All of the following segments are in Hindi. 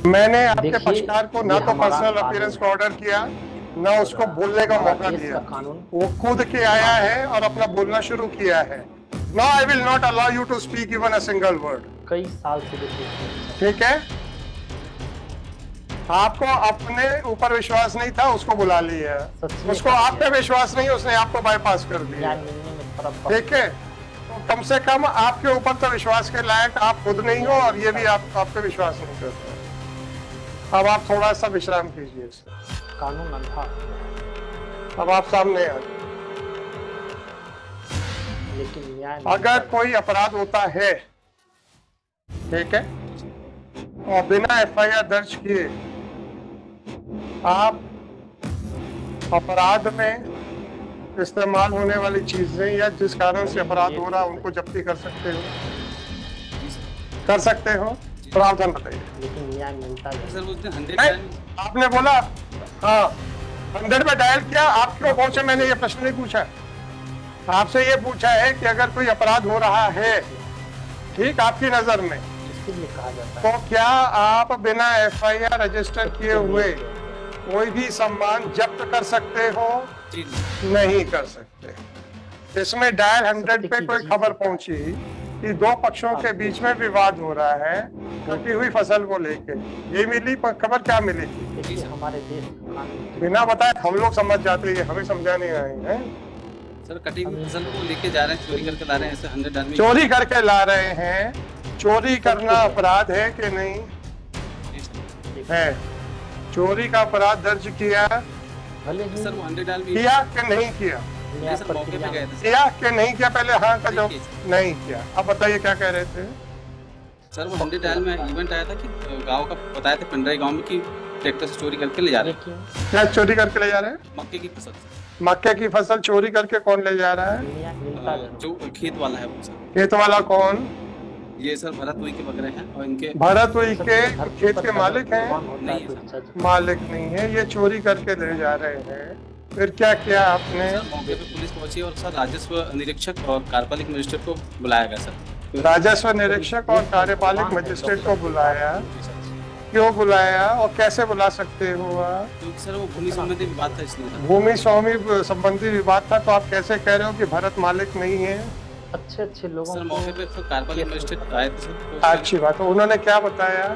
मैंने आपके देखिए, पक्षकार को ना ये तो हमारा पर्सनल कानून अपीयरेंस है। को ऑर्डर किया, ना उसको बोलने का हमारा मौका देश दिया। का कानून वो खुद के आया है और अपना बोलना शुरू किया है। No, I will not allow you to speak even a single word. कई साल से देखिए, ठीक है, आपको अपने ऊपर विश्वास नहीं था, उसको बुला लिया। सच में उसको कहा आप पे गया। विश्वास नहीं, उसने आपको बाईपास कर दिया। न्याय मिलने में थोड़ा वक्त ठीक है, तो कम से कम आपके ऊपर तो विश्वास के लायक आप खुद नहीं हो, और ये भी आप पे विश्वास नहीं करते। अब आप थोड़ा सा विश्राम कीजिए इससे। कानून अंधा, अब आप सामने आ जाइए। लेकिन न्याय अगर कोई अपराध होता है, ठीक है, और बिना एफआईआर दर्ज किए आप अपराध में इस्तेमाल होने वाली चीजें या जिस कारण से अपराध हो रहा है उनको जब्ती कर सकते हो, कर सकते हो। प्रावधान बताइए। लेकिन न्याय मिलता है। सर उस दिन 100 नहीं, आपने बोला हाँ 100 पे डायल किया, आप क्यों पहुंचे? मैंने ये प्रश्न नहीं पूछा, आपसे ये पूछा है कि अगर कोई अपराध हो रहा है, ठीक, आपकी नजर में, इसलिए कहा जाता तो है क्या आप बिना एफआईआर रजिस्टर किए हुए कोई भी सामान जब्त कर सकते हो? जी नहीं कर सकते। इसमें डायल 100 पे कोई खबर पहुंची कि दो पक्षों के बीच में विवाद हो रहा है कटी हुई फसल को लेके। ये मिली खबर, क्या मिली थी? देखिए, हमारे देश का कानून बिना बताए हम लोग समझ जाते हैं, हमें समझाने आए हैं। सर कटी हुई फसल को लेके जा रहे हैं, चोरी करके ला रहे हैं, ऐसे 100 आदमी चोरी करके ला रहे हैं। चोरी करना अपराध है कि नहीं है? चोरी का अपराध दर्ज किया, भले ही सर वो 100 आदमी किया कि नहीं किया? न्याय सर मौके पे प्रक्रिया गए में थे किया कि नहीं किया? पहले हाँ का जवाब। नहीं किया। अब बताइए क्या कह रहे थे? सर वो 100 डायल में इवेंट आया था कि गांव का बताया था, पिंडराई गांव में कि ट्रैक्टर से चोरी करके ले जा रहे हैं देखिए, क्या चोरी करके ले जा रहे हैं? मक्के की फसल। मक्के की फसल चोरी करके कौन ले जा रहा है? न्याय मिलता है। जो खेत वाला है वो सर, खेत वाला कौन? ये सर भरत हुई के बकरे हैं और इनके भरत हुई के खेत के मालिक हैं? नहीं है सर। मालिक नहीं है, ये चोरी करके ले जा रहे हैं। फिर क्या किया आपने? सर मौके पे पुलिस पहुंची और सर राजस्व निरीक्षक और कार्यपालिक मजिस्ट्रेट को बुलाया गया सर। राजस्व निरीक्षक और कार्यपालिक मजिस्ट्रेट को बुलाया? क्यों बुलाया और कैसे बुला सकते हो आप? क्योंकि सर वो भूमि संबंधी विवाद था इसलिए था। भूमि स्वामी संबंधी विवाद था, तो आप कैसे कह रहे हो कि भरत मालिक नहीं है? अच्छे अच्छे लोगों सर को मौके पे तो कार्यपालिक मजिस्ट्रेट आए थे सर, तो अच्छी बात है। उन्होंने क्या बताया?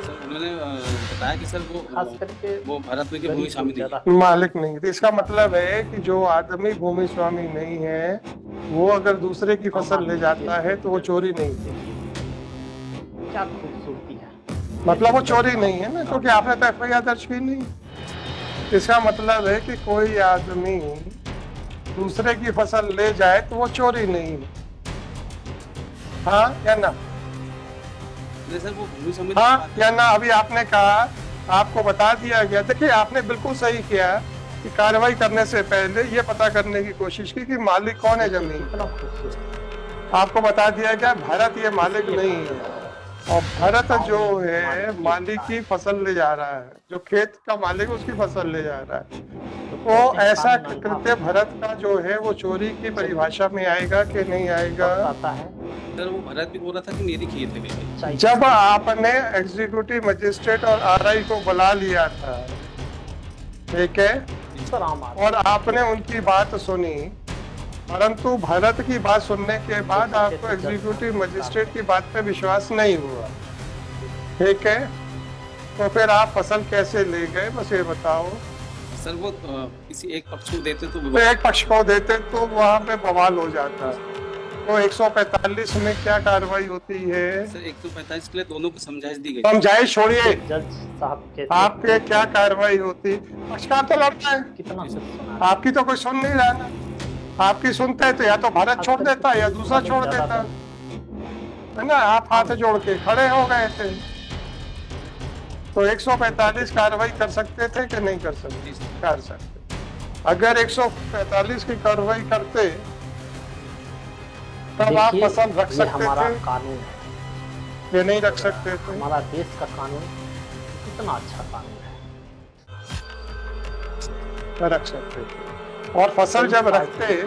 सर उन्होंने बताया कि सर खास करके वो भरत हुई की भूमि स्वामी नहीं है। मालिक नहीं है। इसका मतलब है कि जो आदमी भूमि स्वामी नहीं है, वो अगर दूसरे की फसल ले जाता है तो वो चोरी नहीं है। क्या खूबसूरती है। मतलब वो चोरी नहीं है ना, क्योंकि आपने तो एफआईआर दर्ज की नहीं। इसका मतलब है कि कोई आदमी दूसरे की फसल ले जाए तो वो चोरी नहीं है। हाँ या ना? नहीं सर वो भूमि संबंधी हाँ विवाद या ना? अभी आपने कहा, आपको बता दिया गया। देखिए, आपने बिल्कुल सही किया कि कार्रवाई करने से पहले ये पता करने की कोशिश की कि मालिक कौन है जमीन। कितना खूबसूरत। आपको बता दिया गया भरत ये मालिक नहीं है, और भरत जो है मालिक की फसल ले जा रहा है, जो खेत का मालिक है उसकी फसल ले जा रहा है। तो ऐसा कृत्य भरत का जो है वो चोरी की परिभाषा में आएगा कि नहीं आएगा? आता है। सर वो भरत भी बोल रहा था कि मेरी खेत है कहीं। जब आपने एग्जीक्यूटिव मजिस्ट्रेट और आरआई को बुला लिया था, ठीक है, सर आम आदमी और आपने उनकी बात सुनी, परंतु भरत की बात सुनने के बाद आपको एग्जीक्यूटिव मजिस्ट्रेट की बात पे विश्वास नहीं हुआ, ठीक है, तो फिर आप फसल कैसे ले गए? बस ये बताओ। सर वो किसी एक पक्ष को देते तो तो एक पक्ष को देते तो वहां पे बवाल हो जाता। तो 145 में क्या कार्रवाई होती है? सर 145 के लिए दोनों को समझाइश दी गई। समझाइश छोड़िए, जज साहब के आपके क्या कार्रवाई होती? पक्षकार तो लड़ता है, कितना सुना। आपकी तो कोई सुन नहीं रहा ना। आपकी सुनते तो या तो भारत छोड़ देता या दूसरा छोड़ देता, है ना? आप हाथ जोड़ के खड़े हो गए थे। तो 145 कार्रवाई कर सकते थे कि नहीं कर सकते? कर सकते। अगर 145 की कार्रवाई करते तब आप फसल रख ये सकते हमारा थे, कानून है। ये नहीं रख सकते थे। हमारा देश का कानून कितना अच्छा कानून है। रख सकते थे। और फसल जब रखते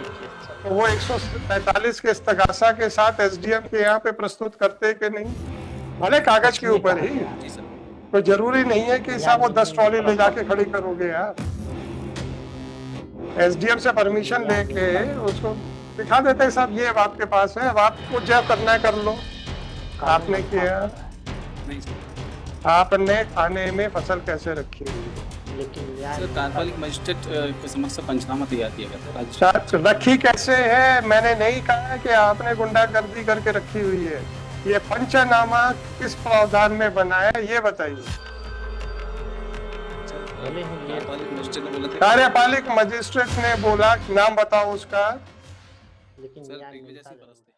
तो वो 145 के इस्तगासा के साथ एसडीएम के यहाँ पे प्रस्तुत करते कि नहीं? भले कागज के ऊपर ही, जी सर। कोई जरूरी नहीं है कि साहब वो 10 ट्रॉली ले जाके खड़ी करोगे यार। एसडीएम से परमिशन लेके उसको दिखा देते हैं साहब ये अब आपके पास है, अब आपको जो करना है कर लो। आपने किया, नहीं सर। आपने थाने में फसल कैसे रखी हुई है? लेकिन न्याय सर कार्यपालिक मजिस्ट्रेट के समक्ष से पंचनामा तैयार किया गया था। सर रखी कैसे है? मैंने नहीं कहा है कि आपने गुंडागर्दी करके रखी हुई है। ये पंचनामा किस प्रावधान में बना है ये बताइए। बोले हैं ये कार्यपालिक मजिस्ट्रेट ने बोला था कार्यपालिक मजिस्ट्रेट ने बोला, नाम बताओ उसका। लेकिन सर न्याय दिग्विजय मिलता सिंह नहीं। परस्ते।